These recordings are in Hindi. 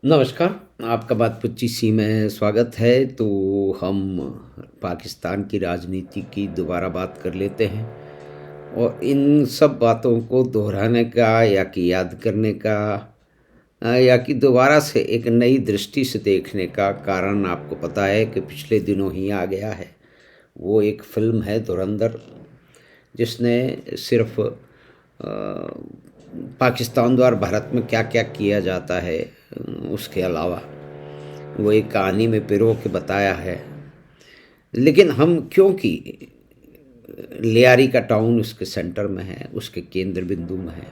नमस्कार, आपका बात 25 में स्वागत है। तो हम पाकिस्तान की राजनीति की दोबारा बात कर लेते हैं और इन सब बातों को दोहराने का या कि याद करने का या कि दोबारा से एक नई दृष्टि से देखने का कारण आपको पता है कि पिछले दिनों ही आ गया है। वो एक फ़िल्म है धुरंधर, जिसने सिर्फ़ पाकिस्तान द्वारा भारत में क्या-क्या किया जाता है उसके अलावा वो एक कहानी में पिरो के बताया है। लेकिन हम क्योंकि लियारी का टाउन उसके सेंटर में है, उसके केंद्र बिंदु में है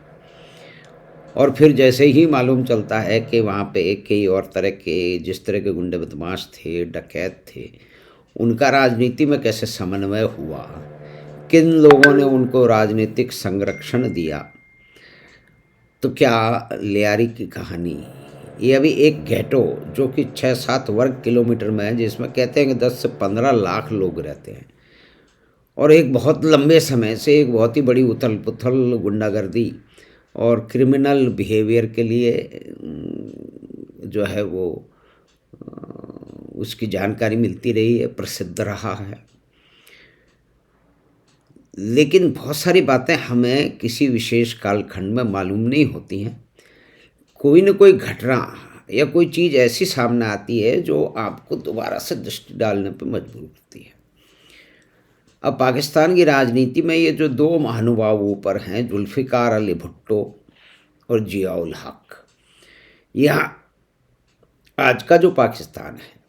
और फिर जैसे ही मालूम चलता है कि वहाँ पे एक कई और तरह के जिस तरह के गुंडे बदमाश थे, डकैत थे, उनका राजनीति में कैसे समन्वय हुआ, किन लोगों ने उनको राजनीतिक संरक्षण दिया। तो क्या लियारी की कहानी ये अभी एक घेटो जो कि 6-7 वर्ग किलोमीटर में है, जिसमें कहते हैं कि 10 से 15 लाख लोग रहते हैं और एक बहुत लंबे समय से एक बहुत ही बड़ी उथल पुथल गुंडागर्दी और क्रिमिनल बिहेवियर के लिए जो है वो उसकी जानकारी मिलती रही है, प्रसिद्ध रहा है। लेकिन बहुत सारी बातें हमें किसी विशेष कालखंड में मालूम नहीं होती हैं। कोई न कोई घटना या कोई चीज़ ऐसी सामने आती है जो आपको दोबारा से दृष्टि डालने पे मजबूर करती है। अब पाकिस्तान की राजनीति में ये जो दो महानुभाव ऊपर हैं, जुल्फ़िकार अली भुट्टो और ज़िया-उल हक, यह आज का जो पाकिस्तान है,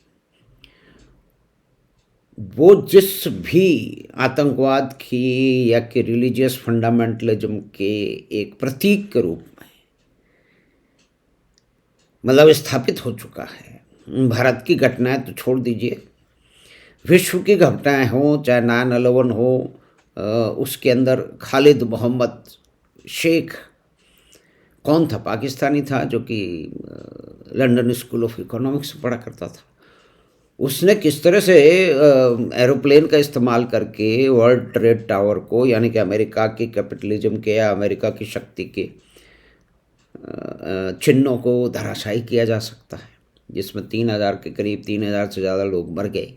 वो जिस भी आतंकवाद की या कि रिलीजियस फंडामेंटलिज्म के एक प्रतीक के रूप में मतलब स्थापित हो चुका है। भारत की घटनाएं तो छोड़ दीजिए, विश्व की घटनाएं हों, चाहे 9/11 हो, उसके अंदर खालिद मोहम्मद शेख कौन था? पाकिस्तानी था जो कि लंदन स्कूल ऑफ इकोनॉमिक्स पढ़ा करता था। उसने किस तरह से एरोप्लेन का इस्तेमाल करके वर्ल्ड ट्रेड टावर को, यानी कि अमेरिका की कैपिटलिज्म के या अमेरिका की शक्ति के चिन्हों को धराशायी किया जा सकता है, जिसमें 3,000 के करीब 3,000 से ज़्यादा लोग मर गए।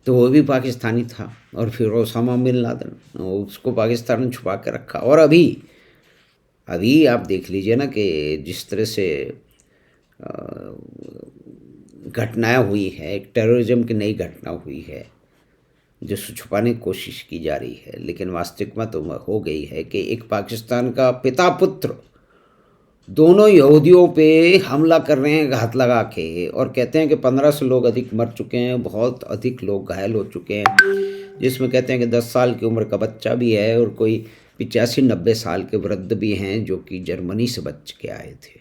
तो वो भी पाकिस्तानी था। और फिर ओसामा बिन लादेन, उसको पाकिस्तान ने छुपा के रखा। और अभी अभी आप देख लीजिए ना कि जिस तरह से घटनाएं हुई है, एक टेररिज्म की नई घटना हुई है जिसको छुपाने की कोशिश की जा रही है, लेकिन वास्तविक में तो हो गई है कि एक पाकिस्तान का पिता पुत्र दोनों यहूदियों पे हमला कर रहे हैं घात लगा के, और कहते हैं कि 15 से लोग अधिक मर चुके हैं, बहुत अधिक लोग घायल हो चुके हैं, जिसमें कहते हैं कि 10 साल की उम्र का बच्चा भी है और कोई 85-90 साल के वृद्ध भी हैं जो कि जर्मनी से बच के आए थे।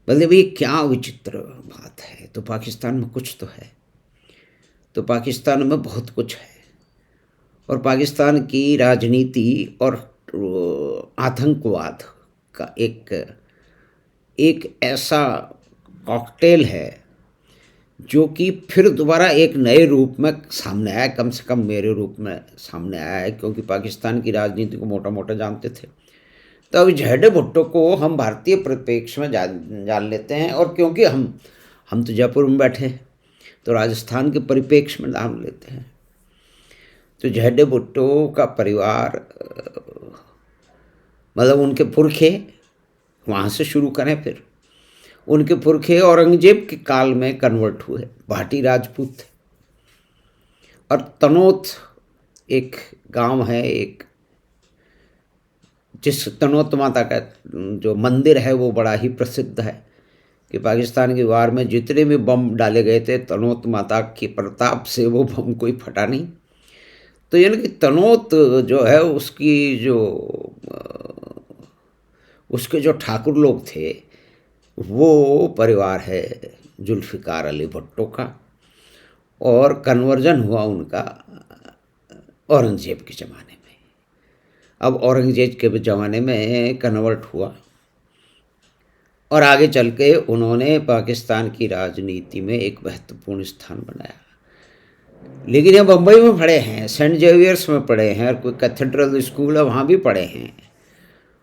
मतलब ये क्या विचित्र बात है। तो पाकिस्तान में कुछ तो है, तो पाकिस्तान में बहुत कुछ है। और पाकिस्तान की राजनीति और आतंकवाद का एक एक ऐसा कॉकटेल है जो कि फिर दोबारा एक नए रूप में सामने आया, कम से कम मेरे रूप में सामने आया है, क्योंकि पाकिस्तान की राजनीति को मोटा मोटा जानते थे। तो अब झेडे भुट्टो को हम भारतीय परिप्रेक्ष्य में जान लेते हैं, और क्योंकि हम तो जयपुर में बैठे हैं तो राजस्थान के परिप्रेक्ष्य में जान लेते हैं। तो झेडे भुट्टो का परिवार मतलब उनके पुरखे, वहाँ से शुरू करें, फिर उनके पुरखे औरंगजेब के काल में कन्वर्ट हुए, भाटी राजपूत थे। और तनोत एक गांव है, एक जिस तनोत माता का जो मंदिर है वो बड़ा ही प्रसिद्ध है कि पाकिस्तान की वार में जितने भी बम डाले गए थे, तनोत माता की प्रताप से वो बम कोई फटा नहीं। तो यानी कि तनोत जो है उसके जो ठाकुर लोग थे, वो परिवार है जुल्फ़िकार अली भुट्टो का, और कन्वर्जन हुआ उनका औरंगज़ेब के ज़माने में। अब औरंगज़ेब के ज़माने में कन्वर्ट हुआ और आगे चल के उन्होंने पाकिस्तान की राजनीति में एक महत्वपूर्ण स्थान बनाया। लेकिन ये बम्बई में पढ़े हैं, सेंट जेवियर्स में पढ़े हैं, और कोई कैथेड्रल स्कूल है वहाँ भी पढ़े हैं,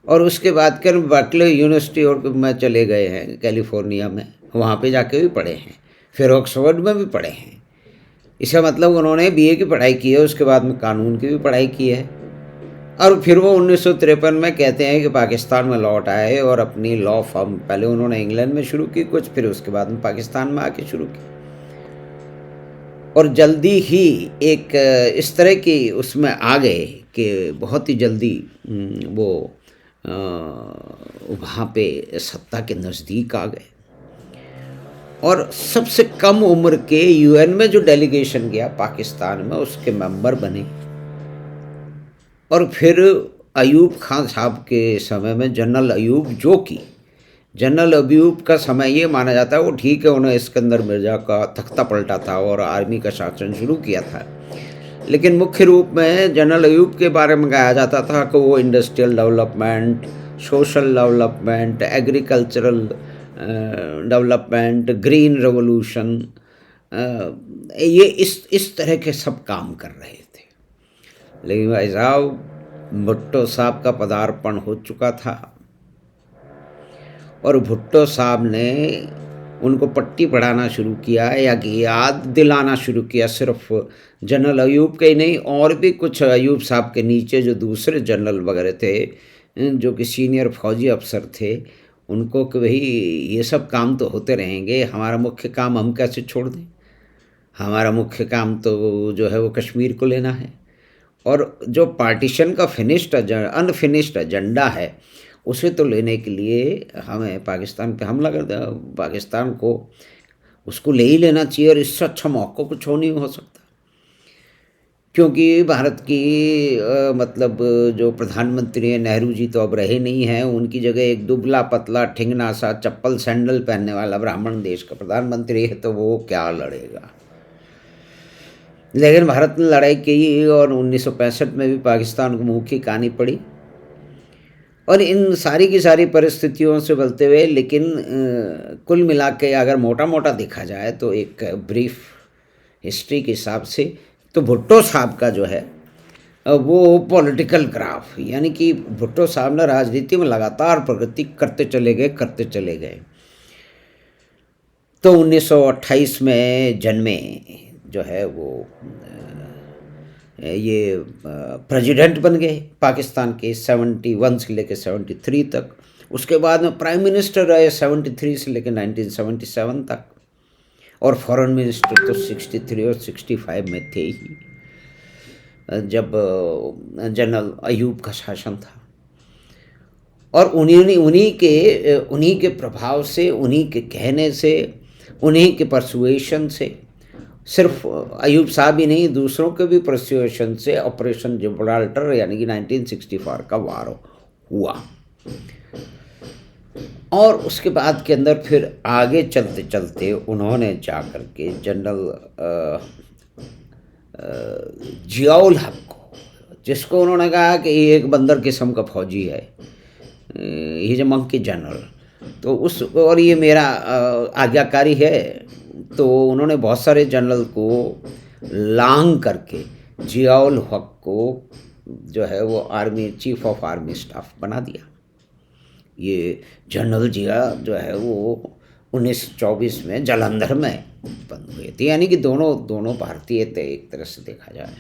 और उसके बाद कर बर्कले यूनिवर्सिटी और में चले गए हैं कैलिफोर्निया में, वहाँ पे जाके भी पढ़े हैं, फिर ऑक्सफोर्ड में भी पढ़े हैं। इसका मतलब उन्होंने बीए की पढ़ाई की है, उसके बाद में कानून की भी पढ़ाई की है, और फिर वो 1953 में कहते हैं कि पाकिस्तान में लौट आए और अपनी लॉ फर्म पहले उन्होंने इंग्लैंड में शुरू की कुछ, फिर उसके बाद में पाकिस्तान में आके शुरू की, और जल्दी ही एक इस तरह की उसमें आ गए कि बहुत ही जल्दी वो वहाँ पे सत्ता के नज़दीक आ गए। और सबसे कम उम्र के यूएन में जो डेलीगेशन गया पाकिस्तान में, उसके मेंबर बने। और फिर अयूब खान साहब के समय में जनरल अयूब, जो कि जनरल अयूब का समय ये माना जाता है वो ठीक है, उन्होंने सिकंदर मिर्ज़ा का तख्ता पलटा था और आर्मी का शासन शुरू किया था, लेकिन मुख्य रूप में जनरल अयूब के बारे में कहा जाता था कि वो industrial development, social development, agricultural development, green revolution, ये इस तरह के सब काम कर रहे थे। लेकिन भाई साहब भुट्टो साहब का पदार्पण हो चुका था, और भुट्टो साहब ने उनको पट्टी पढ़ाना शुरू किया या कि याद दिलाना शुरू किया, सिर्फ जनरल अयूब के ही नहीं, और भी कुछ अयूब साहब के नीचे जो दूसरे जनरल वगैरह थे, जो कि सीनियर फौजी अफसर थे, उनको कि भाई ये सब काम तो होते रहेंगे, हमारा मुख्य काम हम कैसे छोड़ दें, हमारा मुख्य काम तो जो है वो कश्मीर को लेना है, और जो पार्टीशन का अनफिनिश्ड एजेंडा है उसे तो लेने के लिए हमें पाकिस्तान पे हमला कर पाकिस्तान को उसको ले ही लेना चाहिए, और इससे अच्छा मौका कुछ हो नहीं हो सकता। क्योंकि भारत की मतलब जो प्रधानमंत्री हैं नेहरू जी तो अब रहे नहीं हैं, उनकी जगह एक दुबला पतला ठिंगना सा चप्पल सैंडल पहनने वाला ब्राह्मण देश का प्रधानमंत्री है, तो वो क्या लड़ेगा। लेकिन भारत ने लड़ाई की और 1965 में भी पाकिस्तान को मुँह की कहानी पड़ी। और इन सारी की सारी परिस्थितियों से बलते हुए, लेकिन कुल मिला के अगर मोटा मोटा देखा जाए तो एक ब्रीफ हिस्ट्री के हिसाब से तो भुट्टो साहब का जो है वो पॉलिटिकल ग्राफ, यानी कि भुट्टो साहब ने राजनीति में लगातार प्रगति करते चले गए। तो 1928 में जन्मे जो है वो ये प्रेसिडेंट बन गए पाकिस्तान के 71 से लेकर 73 तक। उसके बाद में प्राइम मिनिस्टर रहे 73 से लेकर 1977 तक, और फॉरेन मिनिस्टर तो 63 और 65 में थे ही, जब जनरल अयूब का शासन था। और उन्हीं के प्रभाव से, उन्हीं के कहने से, उन्हीं के परसुएशन से, सिर्फ अयूब साहब ही नहीं दूसरों के भी परसुएशन से ऑपरेशन जिब्राल्टर यानी कि 1964 का वार हुआ। और उसके बाद के अंदर फिर आगे चलते चलते उन्होंने जा कर के जनरल जियाउल हक को, जिसको उन्होंने कहा कि एक बंदर किस्म का फौजी है, ही जो मंकी जनरल, तो उस और ये मेरा आज्ञाकारी है, तो उन्होंने बहुत सारे जनरल को लांग करके जियाउल हक को जो है वो army chief of army staff बना दिया। ये जनरल जिया जो है वो 1924 में जालंधर में बंद हुए थे, यानी कि दोनों भारतीय थे एक तरह से देखा जाए।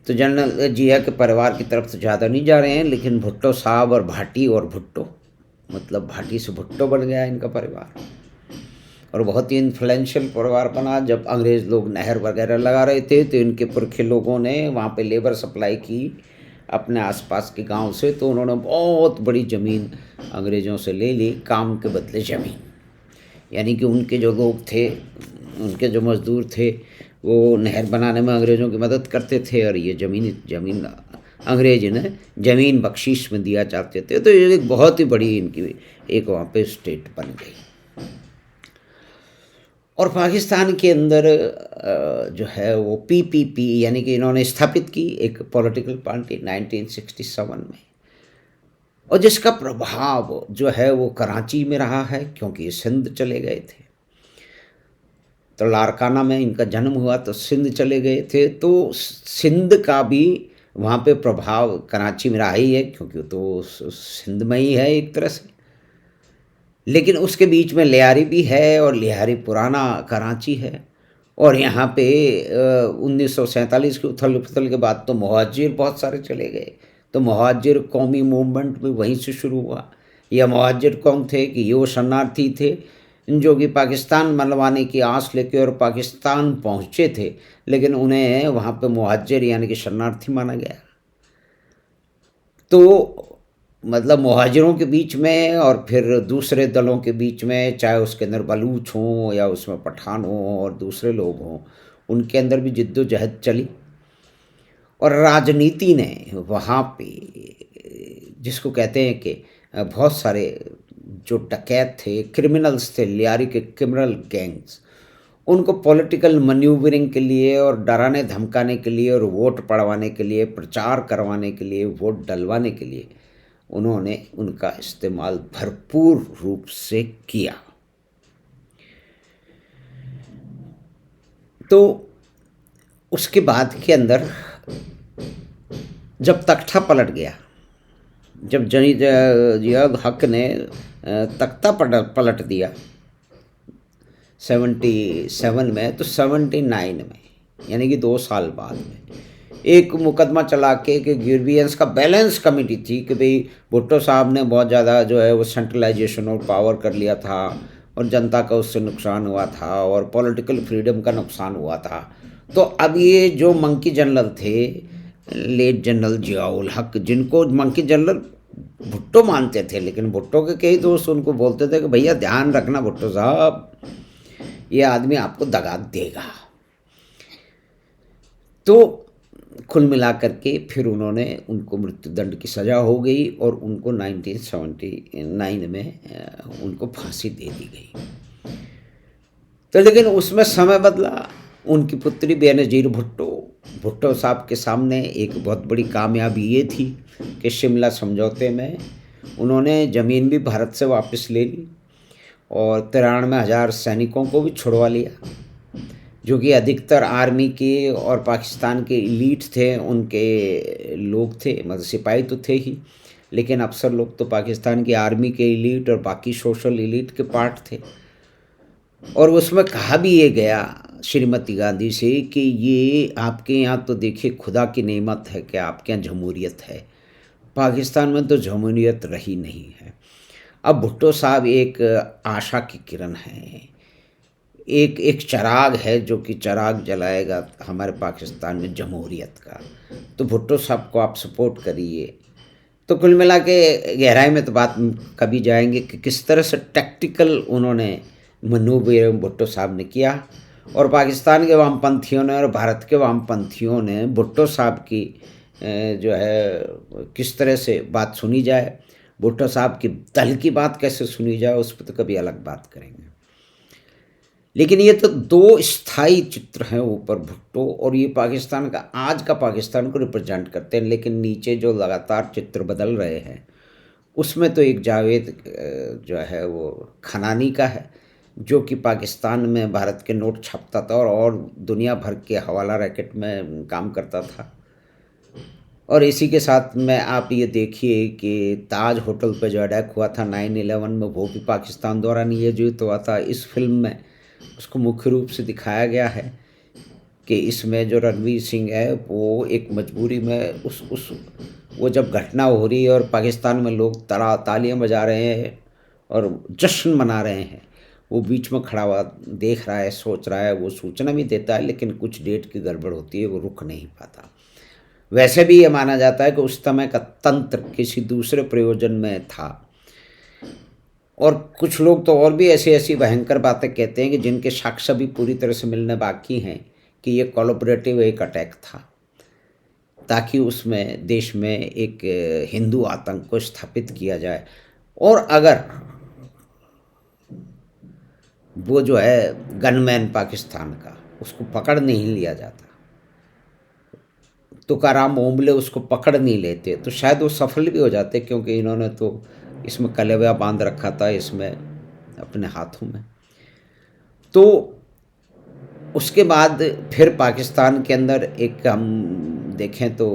तो जनरल जिया के परिवार की तरफ तो ज़्यादा नहीं जा रहे हैं, लेकिन भुट्टो साहब और भाटी और भुट्टो, मतलब भाटी से भुट्टो बन गया इनका परिवार, और बहुत ही इन्फ्लुएंशियल परिवार बना। जब अंग्रेज़ लोग नहर वगैरह लगा रहे थे तो इनके पुरखे लोगों ने वहाँ पे लेबर सप्लाई की अपने आसपास के गांव से, तो उन्होंने बहुत बड़ी ज़मीन अंग्रेज़ों से ले ली काम के बदले ज़मीन, यानी कि उनके जो लोग थे, उनके जो मज़दूर थे, वो नहर बनाने में अंग्रेज़ों की मदद करते थे, और ये ज़मीन अंग्रेज ने ज़मीन बख्शीश में दिया चाहते थे। तो ये एक बहुत ही बड़ी इनकी एक वहाँ पे स्टेट बन गई। और पाकिस्तान के अंदर जो है वो पीपीपी यानी कि इन्होंने स्थापित की एक पॉलिटिकल पार्टी 1967 में, और जिसका प्रभाव जो है वो कराची में रहा है, क्योंकि सिंध चले गए थे। तो लारकाना में इनका जन्म हुआ तो सिंध चले गए थे, तो सिंध का भी वहाँ पे प्रभाव कराची में रहा ही है, क्योंकि वो तो सिंध में ही है एक तरह से। लेकिन उसके बीच में लियारी भी है, और लियारी पुराना कराची है। और यहाँ पे 1947 की उथल पुथल के बाद तो मुहाजिर बहुत सारे चले गए, तो मुहाजिर कौमी मूवमेंट भी वहीं से शुरू हुआ। यह मुहाजिर कौन थे कि ये वो शरणार्थी थे जो कि पाकिस्तान मनवाने की आस लेके और पाकिस्तान पहुँचे थे, लेकिन उन्हें वहाँ पे मुहाजिर यानी कि शरणार्थी माना गया। तो मतलब मुहाजिरों के बीच में और फिर दूसरे दलों के बीच में, चाहे उसके अंदर बलूच हों या उसमें पठान हों और दूसरे लोग हों, उनके अंदर भी जिद्दोजहद चली। और राजनीति ने वहाँ पे, जिसको कहते हैं कि बहुत सारे जो डकैत थे, क्रिमिनल्स थे, लियारी के क्रिमिनल गैंग्स, उनको पॉलिटिकल मैन्यूवरिंग के लिए और डराने धमकाने के लिए और वोट पड़वाने के लिए, प्रचार करवाने के लिए, वोट डलवाने के लिए उन्होंने उनका इस्तेमाल भरपूर रूप से किया। तो उसके बाद के अंदर जब तख्ता पलट गया, जब जियाउल हक ने तख्ता पलट दिया 77 में, तो 79 में यानी कि 2 साल बाद में एक मुकदमा चला के कि ग्रीवियंस का बैलेंस कमेटी थी कि भाई भुट्टो साहब ने बहुत ज़्यादा जो है वो सेंट्रलाइजेशन और पावर कर लिया था और जनता का उससे नुकसान हुआ था और पॉलिटिकल फ्रीडम का नुकसान हुआ था। तो अब ये जो मंकी जनरल थे, लेट जनरल जियाउल हक, जिनको मंकी जनरल भुट्टो मानते थे, लेकिन भुट्टो के कई दोस्त उनको बोलते थे कि भैया ध्यान रखना भुट्टो साहब, ये आदमी आपको दगा देगा। तो कुल मिलाकर के फिर उन्होंने, उनको मृत्युदंड की सज़ा हो गई और उनको 1979 में उनको फांसी दे दी गई। तो लेकिन उसमें समय बदला। उनकी पुत्री बेनज़ीर भुट्टो, भुट्टो साहब के सामने एक बहुत बड़ी कामयाबी ये थी कि शिमला समझौते में उन्होंने ज़मीन भी भारत से वापस ले ली और 93,000 सैनिकों को भी छुड़वा लिया, जो कि अधिकतर आर्मी के और पाकिस्तान के एलीट थे, उनके लोग थे, मतलब सिपाही तो थे ही, लेकिन अफसर लोग तो पाकिस्तान की आर्मी के एलीट और बाकी सोशल एलीट के पार्ट थे। और उसमें कहा भी ये गया श्रीमती गांधी से कि ये आपके यहाँ तो देखिए खुदा की नेमत है कि आपके यहाँ जमहूरियत है, पाकिस्तान में तो जमहूरियत रही नहीं है। अब भुट्टो साहब एक आशा की किरण है, एक चिराग है जो कि चिराग जलाएगा हमारे पाकिस्तान में जमहूरियत का। तो भुट्टो साहब को आप सपोर्ट करिए। तो कुल मिला के गहराई में तो बात कभी जाएंगे कि किस तरह से टैक्टिकल उन्होंने मनूवर भुट्टो साहब ने किया, और पाकिस्तान के वामपंथियों ने और भारत के वामपंथियों ने भुट्टो साहब की जो है किस तरह से बात सुनी जाए, भुट्टो साहब की दल की बात कैसे सुनी जाए, उस पर तो कभी अलग बात करेंगे। लेकिन ये तो 2 स्थायी चित्र हैं ऊपर भुट्टो, और ये पाकिस्तान का, आज का पाकिस्तान को रिप्रेजेंट करते हैं। लेकिन नीचे जो लगातार चित्र बदल रहे हैं उसमें तो एक जावेद जो है वो खनानी का है, जो कि पाकिस्तान में भारत के नोट छापता था और दुनिया भर के हवाला रैकेट में काम करता था। और इसी के साथ में आप ये देखिए कि ताज होटल पे जो अटैक हुआ था 9/11 में, वो भी पाकिस्तान द्वारा नियोजित हुआ था। इस फिल्म में उसको मुख्य रूप से दिखाया गया है कि इसमें जो रणवीर सिंह है वो एक मजबूरी में उस वो जब घटना हो रही है और पाकिस्तान में लोग तालियां बजा रहे हैं और जश्न मना रहे हैं, वो बीच में खड़ा हुआ देख रहा है, सोच रहा है, वो सूचना भी देता है, लेकिन कुछ डेट की गड़बड़ होती है, वो रुक नहीं पाता। वैसे भी ये माना जाता है कि उस समय का तंत्र किसी दूसरे प्रयोजन में था। और कुछ लोग तो और भी ऐसी ऐसी भयंकर बातें कहते हैं कि जिनके साक्ष्य भी पूरी तरह से मिलने बाकी हैं कि ये कोलैबोरेटिव एक अटैक था, ताकि उसमें देश में एक हिंदू आतंक को स्थापित किया जाए। और अगर वो जो है गनमैन पाकिस्तान का, उसको पकड़ नहीं लिया जाता, तुकाराम ओम्बले उसको पकड़ नहीं लेते, तो शायद वो सफल भी हो जाते, क्योंकि इन्होंने तो इसमें कलेवा बांध रखा था इसमें अपने हाथों में। तो उसके बाद फिर पाकिस्तान के अंदर एक हम देखें तो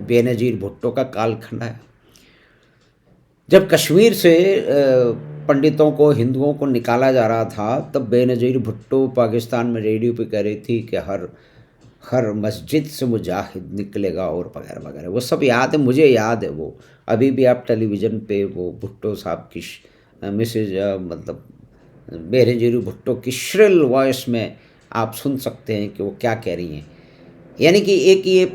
बेनज़ीर भुट्टो का कालखंड है। जब कश्मीर से पंडितों को, हिंदुओं को निकाला जा रहा था, तब बेनज़ीर भुट्टो पाकिस्तान में रेडियो पे कह रही थी कि हर हर मस्जिद से मुजाहिद निकलेगा और वगैरह वगैरह। वो सब याद है, मुझे याद है वो। अभी भी आप टेलीविज़न पे वो भुट्टो साहब की मिसेज मतलब बेनज़ीर भुट्टो की श्रिल वॉइस में आप सुन सकते हैं कि वो क्या कह रही हैं। यानी कि एक ये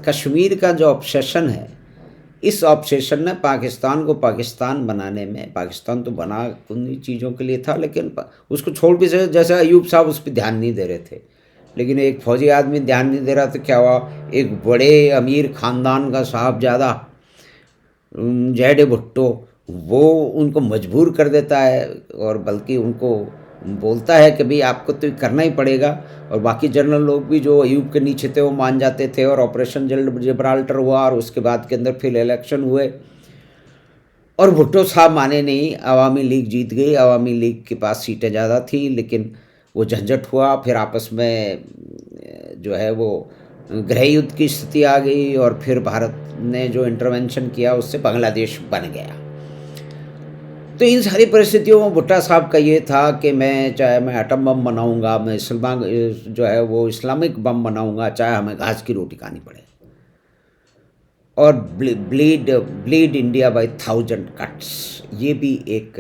कश्मीर का जो ऑब्सेशन है, इस ऑब्सेशन ने पाकिस्तान को पाकिस्तान बनाने में, पाकिस्तान तो बना उन्हीं चीज़ों के लिए था, लेकिन उसको छोड़ भी जैसे अयूब साहब उस पर ध्यान नहीं दे रहे थे, लेकिन एक फौजी आदमी ध्यान नहीं दे रहा तो क्या हुआ, एक बड़े अमीर ख़ानदान का साहबजादा जैड भुट्टो वो उनको मजबूर कर देता है, और बल्कि उनको बोलता है कि भाई आपको तो करना ही पड़ेगा। और बाकी जनरल लोग भी जो अयूब के नीचे थे वो मान जाते थे, और ऑपरेशन जिब्राल्टर हुआ, और उसके बाद के अंदर फिर इलेक्शन हुए, और भुट्टो साहब माने नहीं। अवामी लीग जीत गई, अवामी लीग के पास सीटें ज़्यादा थी, लेकिन वो झंझट हुआ, फिर आपस में जो है वो गृह युद्ध की स्थिति आ गई, और फिर भारत ने जो इंटरवेंशन किया उससे बांग्लादेश बन गया। तो इन सारी परिस्थितियों में भुट्टो साहब का ये था कि चाहे मैं एटम बम बनाऊंगा, मैं जो है वो इस्लामिक बम बनाऊंगा, चाहे हमें घास की रोटी खानी पड़े, और ब्लीड इंडिया बाय 1000 कट्स, ये भी एक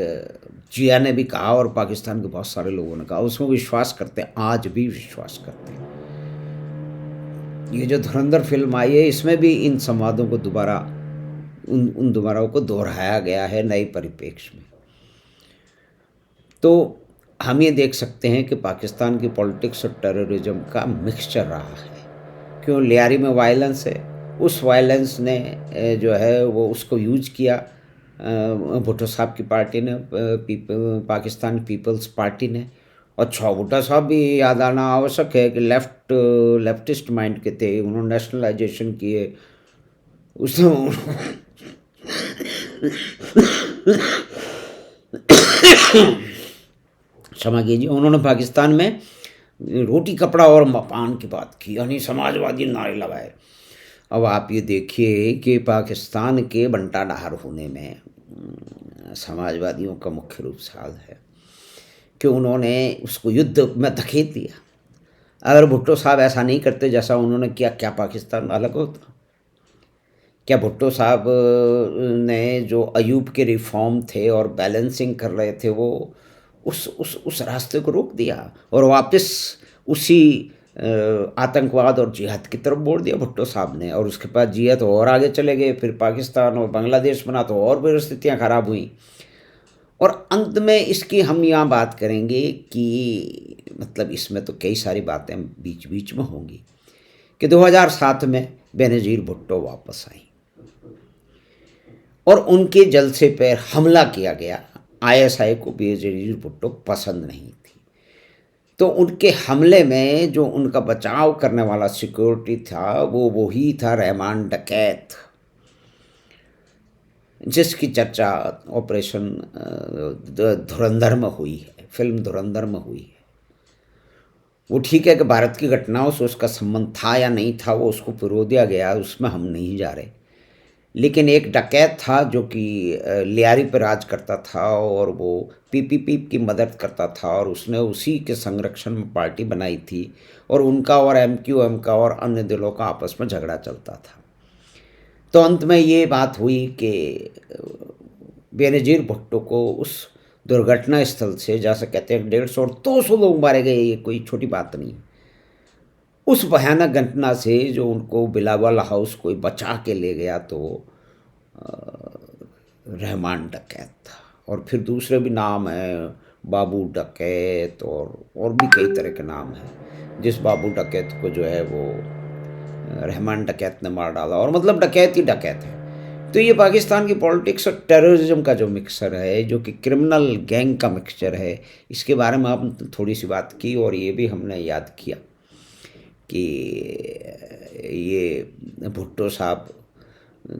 जिया ने भी कहा, और पाकिस्तान के बहुत सारे लोगों ने कहा, उसमें विश्वास करते हैं, आज भी विश्वास करते हैं। ये जो धुरंधर फिल्म आई है, इसमें भी इन संवादों को दोबारा उन दोबाराओं को दोहराया गया है नए परिप्रेक्ष्य में। तो हम ये देख सकते हैं कि पाकिस्तान की पॉलिटिक्स और टेररिज्म का मिक्सचर रहा है। क्यों? लियारी में वायलेंस है, उस वायलेंस ने जो है वो उसको यूज किया भुट्टो साहब की पार्टी ने, पाकिस्तान पीपल्स पार्टी ने। और भुट्टो साहब भी याद आना आवश्यक है कि लेफ्टिस्ट माइंड के थे, उन्होंने नेशनलाइजेशन किए, क्षमा कीजिए, उन्होंने पाकिस्तान में रोटी कपड़ा और मकान की बात की, यानी समाजवादी नारे लगाए। अब आप ये देखिए कि पाकिस्तान के बंटा डहार होने में समाजवादियों का मुख्य रूप साल है कि उन्होंने उसको युद्ध में धकेल दिया। अगर भुट्टो साहब ऐसा नहीं करते जैसा उन्होंने किया, क्या पाकिस्तान अलग होता? क्या भुट्टो साहब ने जो अयूब के रिफॉर्म थे और बैलेंसिंग कर रहे थे, वो उस रास्ते को रोक दिया और वापस उसी आतंकवाद और जिहाद की तरफ मोड़ दिया भुट्टो साहब ने। और उसके बाद जिया तो और आगे चले गए, फिर पाकिस्तान और बांग्लादेश बना तो और परिस्थितियाँ ख़राब हुई। और अंत में इसकी हम यहाँ बात करेंगे कि मतलब इसमें तो कई सारी बातें बीच बीच में होंगी कि 2007 में बेनज़ीर भुट्टो वापस आई और उनके जलसे पर हमला किया गया। आईएसआई को बेनज़ीर भुट्टो पसंद नहीं थी, तो उनके हमले में जो उनका बचाव करने वाला सिक्योरिटी था वो वही था रहमान डकैत, जिसकी चर्चा ऑपरेशन धुरंधर में हुई है, फिल्म धुरंधर में हुई है। वो ठीक है कि भारत की घटनाओं से उसका संबंध था या नहीं था, वो उसको पिरो दिया गया, उसमें हम नहीं जा रहे। लेकिन एक डकैत था जो कि लियारी पर राज करता था और वो पीपीपी की मदद करता था, और उसने उसी के संरक्षण में पार्टी बनाई थी, और उनका और एमक्यूएम का और अन्य दलों का आपस में झगड़ा चलता था। तो अंत में ये बात हुई कि बेनज़ीर भुट्टो को उस दुर्घटना स्थल से, जैसे कहते हैं 150 और 200 लोग मारे गए, ये कोई छोटी बात नहीं, उस भयानक घटना से जो उनको बिलावल हाउस कोई बचा के ले गया तो रहमान डकैत था। और फिर दूसरे भी नाम हैं, बाबू डकैत और भी कई तरह के नाम हैं, जिस बाबू डकैत को जो है वो रहमान डकैत ने मार डाला, और मतलब डकैत ही डकैत है। तो ये पाकिस्तान की पॉलिटिक्स और टेररिज्म का जो मिक्सर है, जो कि क्रिमिनल गैंग का मिक्सचर है, इसके बारे में आपने थोड़ी सी बात की, और ये भी हमने याद किया कि ये भुट्टो साहब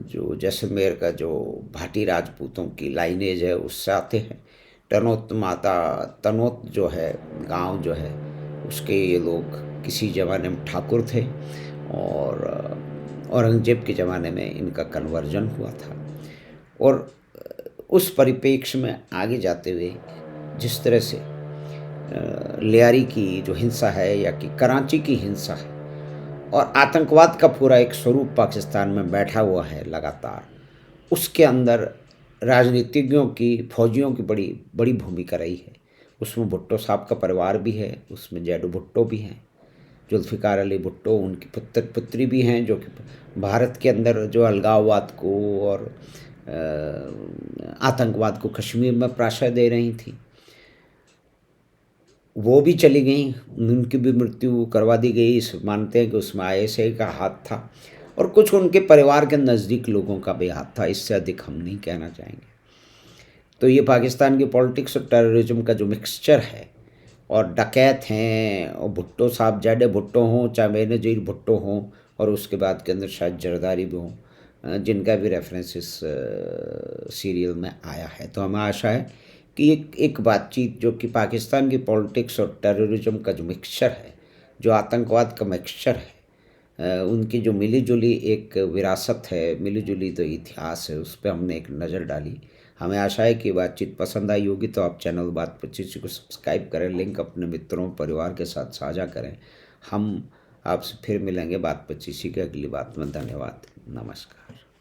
जो जैसलमेर का जो भाटी राजपूतों की लाइनेज है उससे आते हैं। तनोत जो है गांव जो है उसके ये लोग किसी ज़माने में ठाकुर थे, औरंगजेब के ज़माने में इनका कन्वर्जन हुआ था। और उस परिप्रेक्ष्य में आगे जाते हुए जिस तरह से लियारी की जो हिंसा है या कि कराची की हिंसा है और आतंकवाद का पूरा एक स्वरूप पाकिस्तान में बैठा हुआ है लगातार, उसके अंदर राजनीतिज्ञों की, फौजियों की बड़ी बड़ी भूमिका रही है। उसमें भुट्टो साहब का परिवार भी है, उसमें जैडो भुट्टो भी हैं, जुल्फ़िकार अली भुट्टो उनकी पुत्री भी हैं, जो कि भारत के अंदर जो अलगाववाद को और आतंकवाद को कश्मीर में प्रश्रय दे रही थी, वो भी चली गई, उनकी भी मृत्यु करवा दी गई। इस मानते हैं कि उसमें आईएसआई का हाथ था और कुछ उनके परिवार के नज़दीक लोगों का भी हाथ था, इससे अधिक हम नहीं कहना चाहेंगे। तो ये पाकिस्तान की पॉलिटिक्स और टेररिज्म का जो मिक्सचर है, और डकैत हैं, और भुट्टो साहब, जैडे भुट्टो हों, चाहे बेनज़ीर भुट्टो हों, और उसके बाद के अंदर शायद जरदारी भी हों, जिनका भी रेफरेंस इस सीरियल में आया है। तो हमें आशा है कि एक बातचीत जो कि पाकिस्तान की पॉलिटिक्स और टेररिज्म का जो मिक्सचर है, जो आतंकवाद का मिक्सचर है, उनकी जो मिली जुली एक विरासत है, मिली जुली तो इतिहास है, उस पर हमने एक नज़र डाली। हमें आशा है कि बातचीत पसंद आई होगी। तो आप चैनल बात 25 को सब्सक्राइब करें, लिंक अपने मित्रों परिवार के साथ साझा करें। हम आपसे फिर मिलेंगे बात 25 की अगली बात में। धन्यवाद, नमस्कार।